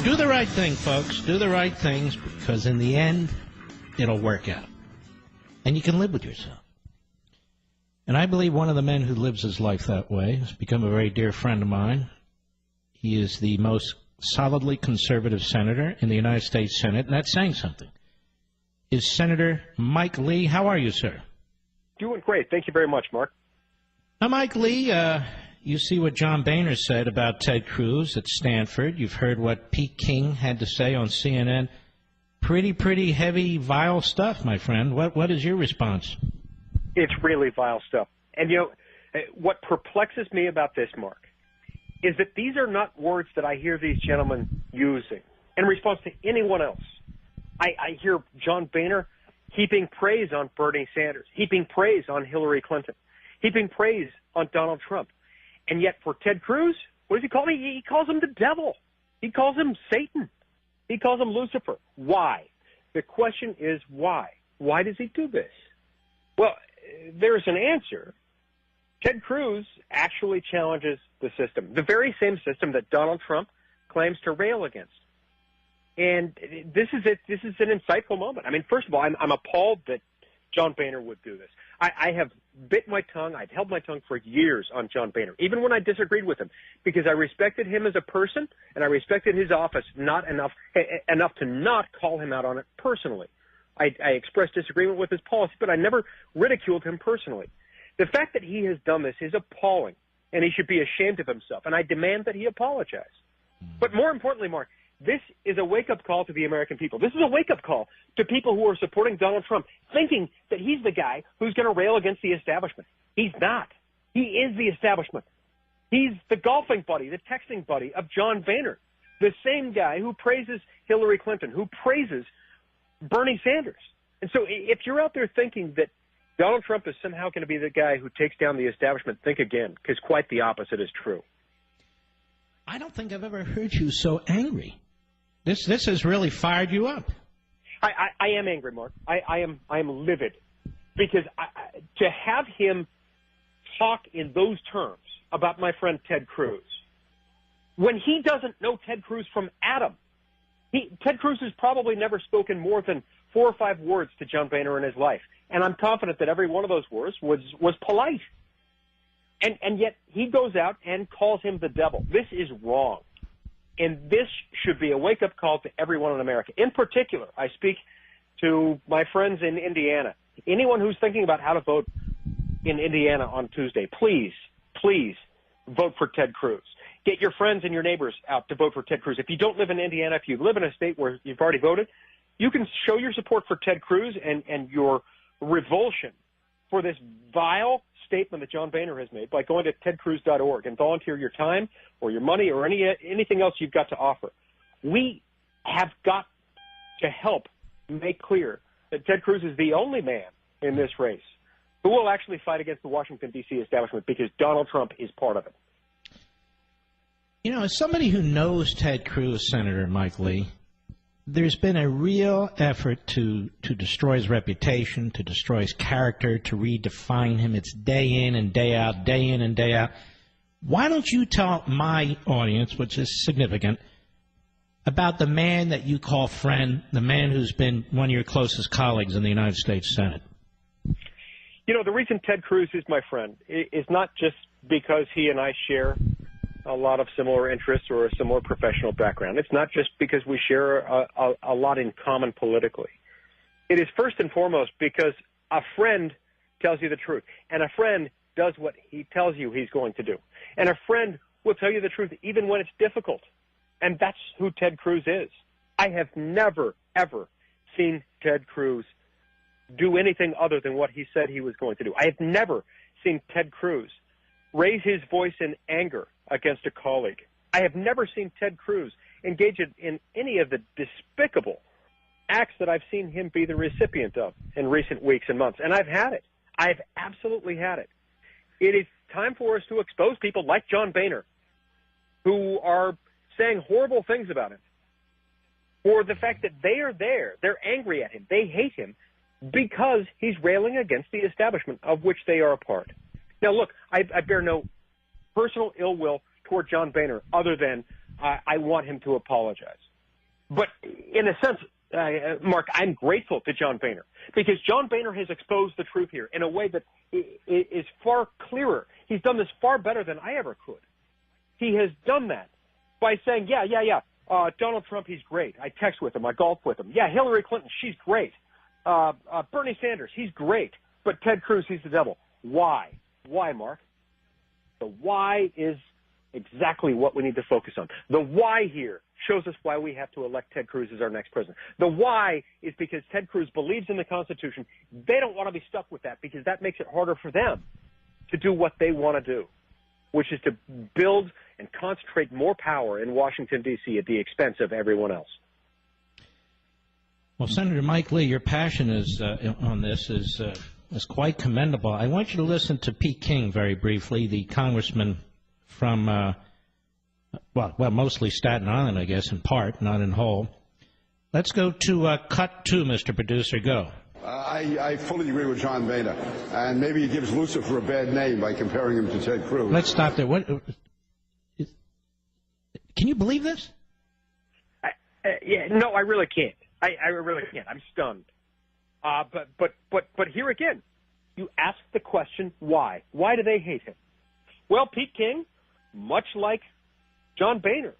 Do the right thing, folks. Do the right things, because in the end, it'll work out. And you can live with yourself. And I believe one of the men who lives his life that way has become a very dear friend of mine. He is the most solidly conservative senator in the United States Senate, and that's saying something. Is Senator Mike Lee. How are you, sir? Doing great. Thank you very much, Mark. Now, Mike Lee, you see what John Boehner said about Ted Cruz at Stanford. You've heard what Pete King had to say on CNN. Pretty heavy, vile stuff, my friend. What is your response? It's really vile stuff. And, you know, what perplexes me about this, Mark, is that these are not words that I hear these gentlemen using in response to anyone else. I hear John Boehner heaping praise on Bernie Sanders, heaping praise on Hillary Clinton, heaping praise on Donald Trump. And yet for Ted Cruz, what does he call me? He calls him the devil. He calls him Satan. He calls him Lucifer. Why? The question is why? Why does he do this? Well, there's an answer. Ted Cruz actually challenges the system, the very same system that Donald Trump claims to rail against. And this is it. This is an insightful moment. I mean, first of all, I'm appalled that John Boehner would do this. I have bit my tongue. I've held my tongue for years on John Boehner, even when I disagreed with him, because I respected him as a person and I respected his office not enough to not call him out on it personally. I expressed disagreement with his policy, but I never ridiculed him personally. The fact that he has done this is appalling, and he should be ashamed of himself, and I demand that he apologize. But more importantly, Mark, this is a wake-up call to the American people. This is a wake-up call to people who are supporting Donald Trump, thinking that he's the guy who's going to rail against the establishment. He's not. He is the establishment. He's the golfing buddy, the texting buddy of John Boehner, the same guy who praises Hillary Clinton, who praises Bernie Sanders. And so if you're out there thinking that Donald Trump is somehow going to be the guy who takes down the establishment, think again, because quite the opposite is true. I don't think I've ever heard you so angry. This has really fired you up. I am angry, Mark. I am livid, because to have him talk in those terms about my friend Ted Cruz, when he doesn't know Ted Cruz from Adam. Ted Cruz has probably never spoken more than 4 or 5 words to John Boehner in his life, and I'm confident that every one of those words was polite. And yet he goes out and calls him the devil. This is wrong. And this should be a wake-up call to everyone in America. In particular, I speak to my friends in Indiana. Anyone who's thinking about how to vote in Indiana on Tuesday, please vote for Ted Cruz. Get your friends and your neighbors out to vote for Ted Cruz. If you don't live in Indiana, if you live in a state where you've already voted, you can show your support for Ted Cruz and your revulsion for this vile statement that John Boehner has made by going to tedcruz.org and volunteer your time or your money or anything else you've got to offer. We have got to help make clear that Ted Cruz is the only man in this race who will actually fight against the Washington, D.C. establishment, because Donald Trump is part of it. You know, as somebody who knows Ted Cruz, Senator Mike Lee, there's been a real effort to destroy his reputation, to destroy his character, to redefine him. It's day in and day out, day in and day out. Why don't you tell my audience, which is significant, about the man that you call friend, the man who's been one of your closest colleagues in the United States Senate? You know, the reason Ted Cruz is my friend is not just because he and I share a lot of similar interests or a similar professional background. It's not just because we share a lot in common politically. It is first and foremost because a friend tells you the truth, and a friend does what he tells you he's going to do. And a friend will tell you the truth even when it's difficult. And that's who Ted Cruz is. I have never, ever seen Ted Cruz do anything other than what he said he was going to do. I have never seen Ted Cruz raise his voice in anger against a colleague. I have never seen Ted Cruz engage in any of the despicable acts that I've seen him be the recipient of in recent weeks and months. And I've had it. I've absolutely had it. It is time for us to expose people like John Boehner, who are saying horrible things about him, for the fact that they are there. They're angry at him. They hate him because he's railing against the establishment of which they are a part. Now, look, I bear no personal ill will toward John Boehner other than I want him to apologize. But in a sense, Mark, I'm grateful to John Boehner because John Boehner has exposed the truth here in a way that is far clearer. He's done this far better than I ever could. He has done that by saying, Donald Trump, he's great. I text with him. I golf with him. Yeah, Hillary Clinton, she's great. Bernie Sanders, he's great. But Ted Cruz, he's the devil. Why? Why, Mark? The why is exactly what we need to focus on. The why here shows us why we have to elect Ted Cruz as our next president. The why is because Ted Cruz believes in the Constitution. They don't want to be stuck with that because that makes it harder for them to do what they want to do, which is to build and concentrate more power in Washington, D.C. at the expense of everyone else. Well, Senator Mike Lee, your passion on this is quite commendable. I want you to listen to Pete King very briefly, the congressman from, mostly Staten Island, I guess, in part, not in whole. Let's go to cut 2, Mr. Producer. Go. I fully agree with John Boehner, and maybe he gives Lucifer a bad name by comparing him to Ted Cruz. Let's stop there. Can you believe this? No, I really can't. I really can't. I'm stunned. But here again, you ask the question, why? Why do they hate him? Well, Pete King, much like John Boehner,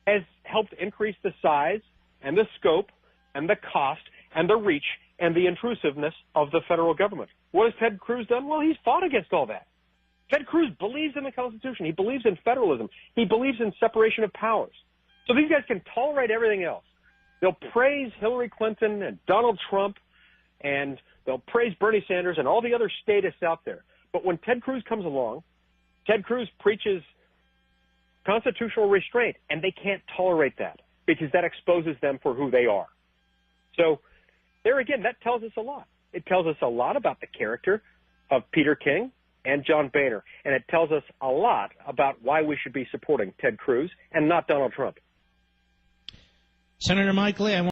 has helped increase the size and the scope and the cost and the reach and the intrusiveness of the federal government. What has Ted Cruz done? Well, he's fought against all that. Ted Cruz believes in the Constitution. He believes in federalism. He believes in separation of powers. So these guys can tolerate everything else. They'll praise Hillary Clinton and Donald Trump, and they'll praise Bernie Sanders and all the other statists out there. But when Ted Cruz comes along, Ted Cruz preaches constitutional restraint, and they can't tolerate that because that exposes them for who they are. So there again, that tells us a lot. It tells us a lot about the character of Peter King and John Boehner, and it tells us a lot about why we should be supporting Ted Cruz and not Donald Trump. Senator Mike Lee,